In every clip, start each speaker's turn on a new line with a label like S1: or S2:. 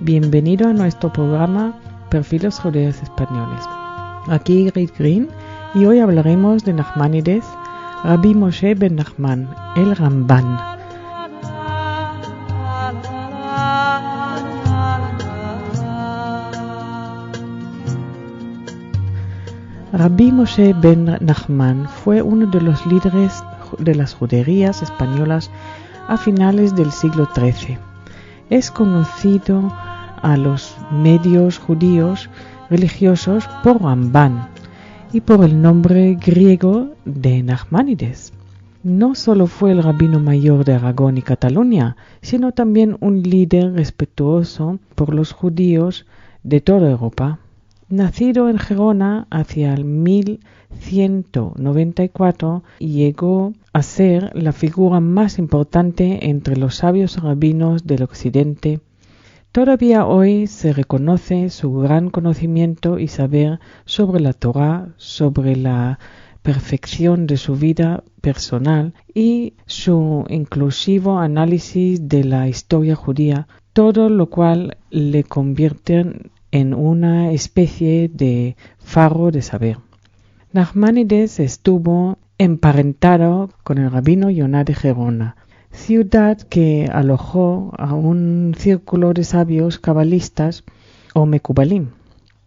S1: Bienvenido a nuestro programa Perfiles Judeos Españoles. Aquí Grit Green y hoy hablaremos de Nachmanides, Rabbi Moshe ben Nachman, el Ramban. Rabbi Moshe ben Nachman fue uno de los líderes de las juderías españolas a finales del siglo XIII. Es conocido a los medios judíos religiosos por Ramban y por el nombre griego de Nachmanides. No solo fue el rabino mayor de Aragón y Cataluña, sino también un líder respetuoso por los judíos de toda Europa. Nacido en Gerona hacia el 1194, llegó a ser la figura más importante entre los sabios rabinos del occidente. Todavía hoy se reconoce su gran conocimiento y saber sobre la Torá, sobre la perfección de su vida personal y su inclusivo análisis de la historia judía, todo lo cual le convierte en una especie de faro de saber. Nachmanides estuvo emparentado con el rabino Yonah de Gerona, ciudad que alojó a un círculo de sabios cabalistas o mekubalim.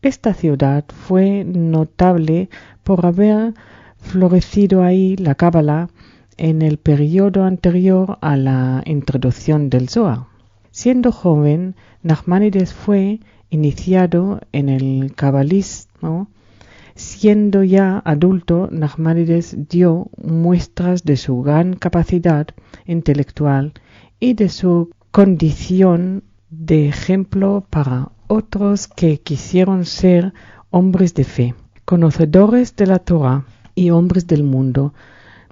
S1: Esta ciudad fue notable por haber florecido ahí la cábala en el periodo anterior a la introducción del Zohar. Siendo joven, Nachmanides fue iniciado en el cabalismo. Siendo ya adulto, Nachmanides dio muestras de su gran capacidad intelectual y de su condición de ejemplo para otros que quisieron ser hombres de fe, conocedores de la Torá y hombres del mundo.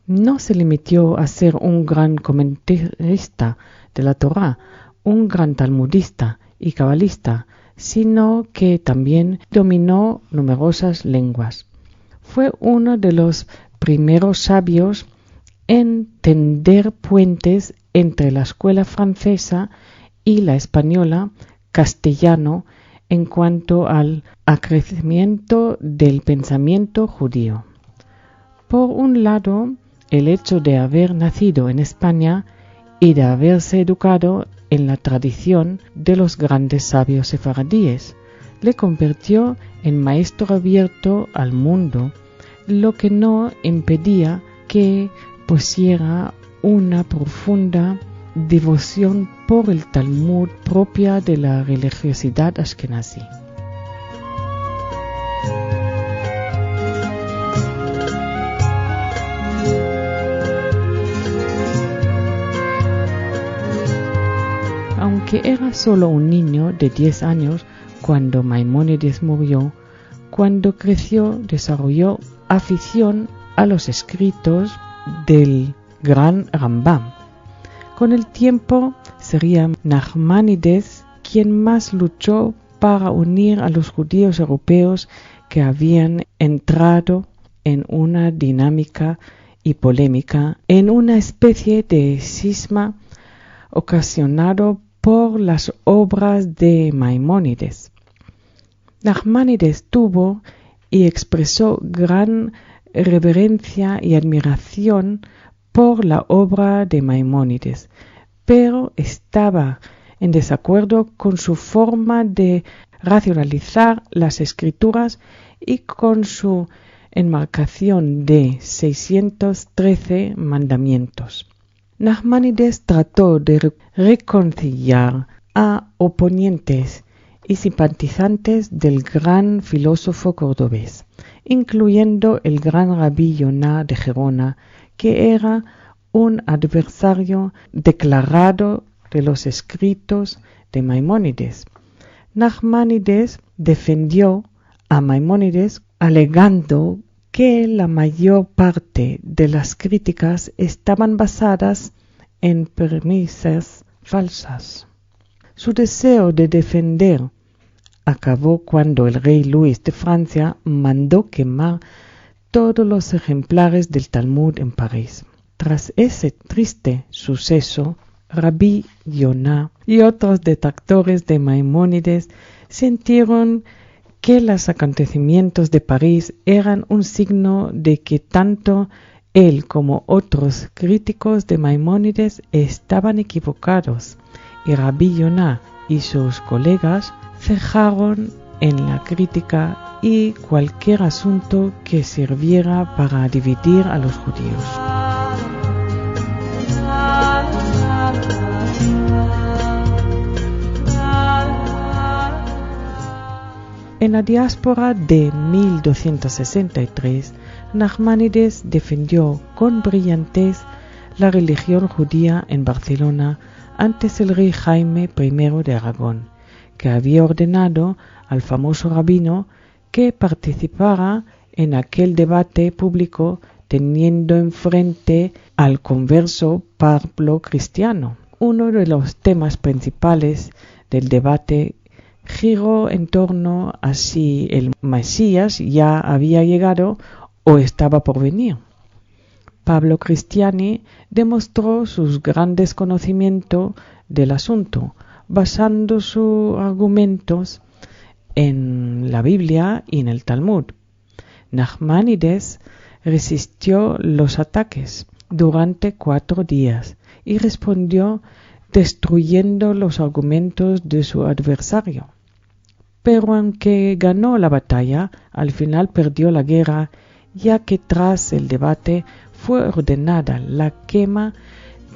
S1: No se limitó a ser un gran comentarista de la Torá, un gran talmudista y cabalista, sino que también dominó numerosas lenguas. Fue uno de los primeros sabios en tender puentes entre la escuela francesa y la española castellano en cuanto al acrecimiento del pensamiento judío. Por un lado, el hecho de haber nacido en España y de haberse educado en la tradición de los grandes sabios sefaradíes le convirtió en maestro abierto al mundo, lo que no impedía que pusiera una profunda devoción por el Talmud propia de la religiosidad ashkenazí. Aunque era solo un niño de 10 años cuando Maimónides murió, cuando creció desarrolló afición a los escritos del gran Rambam. Con el tiempo sería Nachmanides quien más luchó para unir a los judíos europeos que habían entrado en una dinámica y polémica, en una especie de cisma ocasionado por las obras de Maimónides. Nachmanides tuvo y expresó gran reverencia y admiración por la obra de Maimónides, pero estaba en desacuerdo con su forma de racionalizar las escrituras y con su enmarcación de 613 mandamientos. Nachmanides trató de reconciliar a oponentes y simpatizantes del gran filósofo cordobés, incluyendo el gran rabí Yonah de Gerona, que era un adversario declarado de los escritos de Maimónides. Nachmanides defendió a Maimónides alegando que la mayor parte de las críticas estaban basadas en premisas falsas. Su deseo de defender acabó cuando el rey Luis de Francia mandó quemar todos los ejemplares del Talmud en París. Tras ese triste suceso, Rabí Yonah y otros detractores de Maimónides sintieron que los acontecimientos de París eran un signo de que tanto él como otros críticos de Maimónides estaban equivocados, y Rabí Yonah y sus colegas cejaron en la crítica y cualquier asunto que sirviera para dividir a los judíos. En la diáspora de 1263, Nachmanides defendió con brillantez la religión judía en Barcelona ante el rey Jaime I de Aragón, que había ordenado al famoso rabino que participara en aquel debate público teniendo enfrente al converso Pablo Cristiano. Uno de los temas principales del debate giró en torno a si el Mesías ya había llegado o estaba por venir. Pablo Cristiani demostró sus grandes conocimientos del asunto, basando sus argumentos en la Biblia y en el Talmud. Nachmanides resistió los ataques durante 4 días y respondió destruyendo los argumentos de su adversario. Pero aunque ganó la batalla, al final perdió la guerra, ya que tras el debate fue ordenada la quema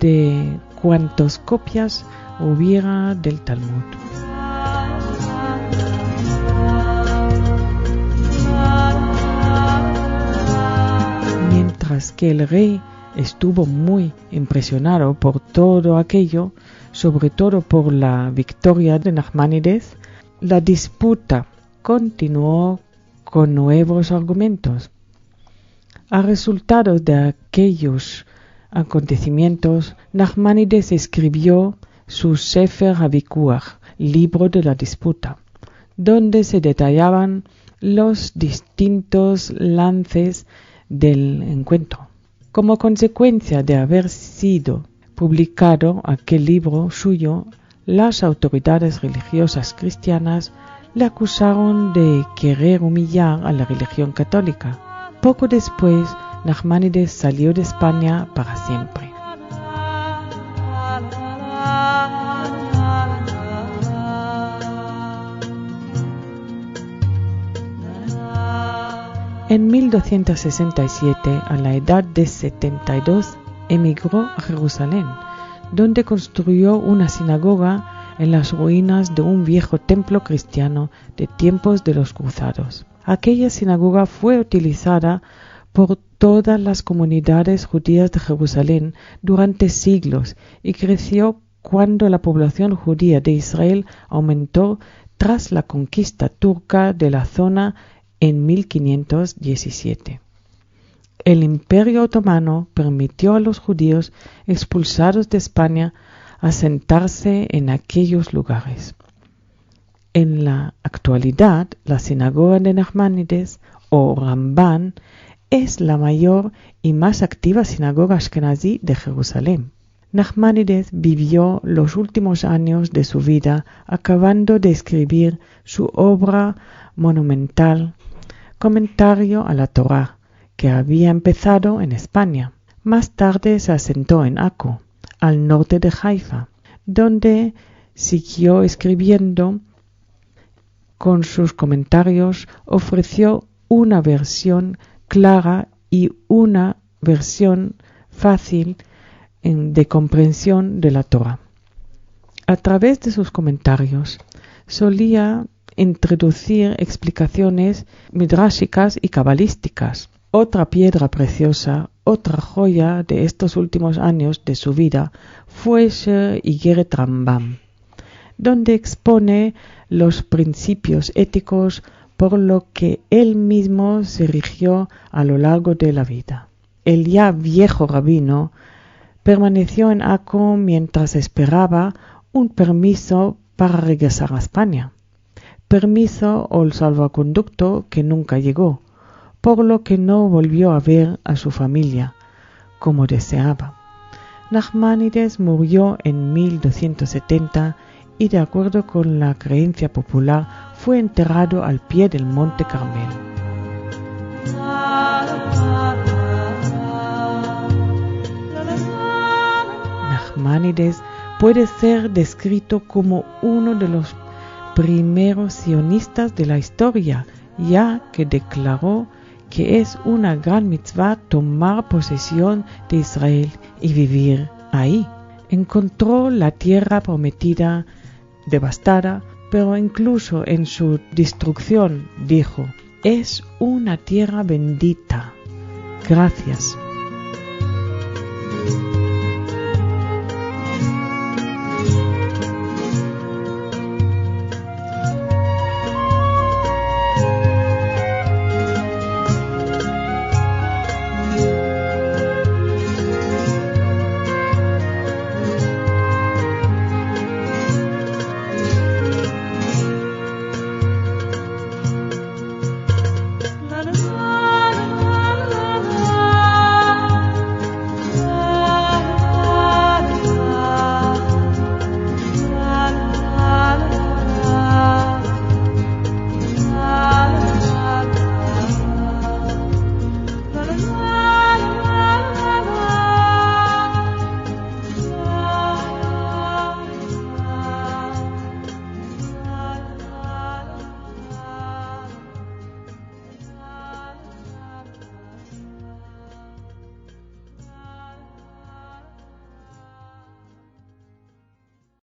S1: de cuantas copias hubiera del Talmud. Mientras que el rey estuvo muy impresionado por todo aquello, sobre todo por la victoria de Nachmanides, la disputa continuó con nuevos argumentos. A resultado de aquellos acontecimientos, Nachmanides escribió su Sefer HaVikuach, libro de la disputa, donde se detallaban los distintos lances del encuentro. Como consecuencia de haber sido publicado aquel libro suyo, las autoridades religiosas cristianas le acusaron de querer humillar a la religión católica. Poco después, Nachmanides salió de España para siempre. En 1267, a la edad de 72, emigró a Jerusalén, donde construyó una sinagoga en las ruinas de un viejo templo cristiano de tiempos de los cruzados. Aquella sinagoga fue utilizada por todas las comunidades judías de Jerusalén durante siglos y creció cuando la población judía de Israel aumentó tras la conquista turca de la zona en 1517. El Imperio Otomano permitió a los judíos expulsados de España asentarse en aquellos lugares. En la actualidad, la sinagoga de Nachmanides, o Ramban, es la mayor y más activa sinagoga ashkenazí de Jerusalén. Nachmanides vivió los últimos años de su vida acabando de escribir su obra monumental, Comentario a la Torá, que había empezado en España. Más tarde se asentó en Akko, al norte de Haifa, donde siguió escribiendo. Con sus comentarios ofreció una versión clara y una versión fácil de comprensión de la Torá. A través de sus comentarios solía introducir explicaciones midrashicas y cabalísticas. Otra piedra preciosa, otra joya de estos últimos años de su vida fue Igeret Rambam, donde expone los principios éticos por lo que él mismo se rigió a lo largo de la vida. El ya viejo rabino permaneció en Akko mientras esperaba un permiso para regresar a España. Permiso o el salvoconducto que nunca llegó, por lo que no volvió a ver a su familia como deseaba. Nachmanides murió en 1270 y, de acuerdo con la creencia popular, fue enterrado al pie del Monte Carmelo. Nachmanides puede ser descrito como uno de los primeros sionistas de la historia, ya que declaró que es una gran mitzvah tomar posesión de Israel y vivir ahí. Encontró la tierra prometida devastada, pero incluso en su destrucción dijo: es una tierra bendita. Gracias.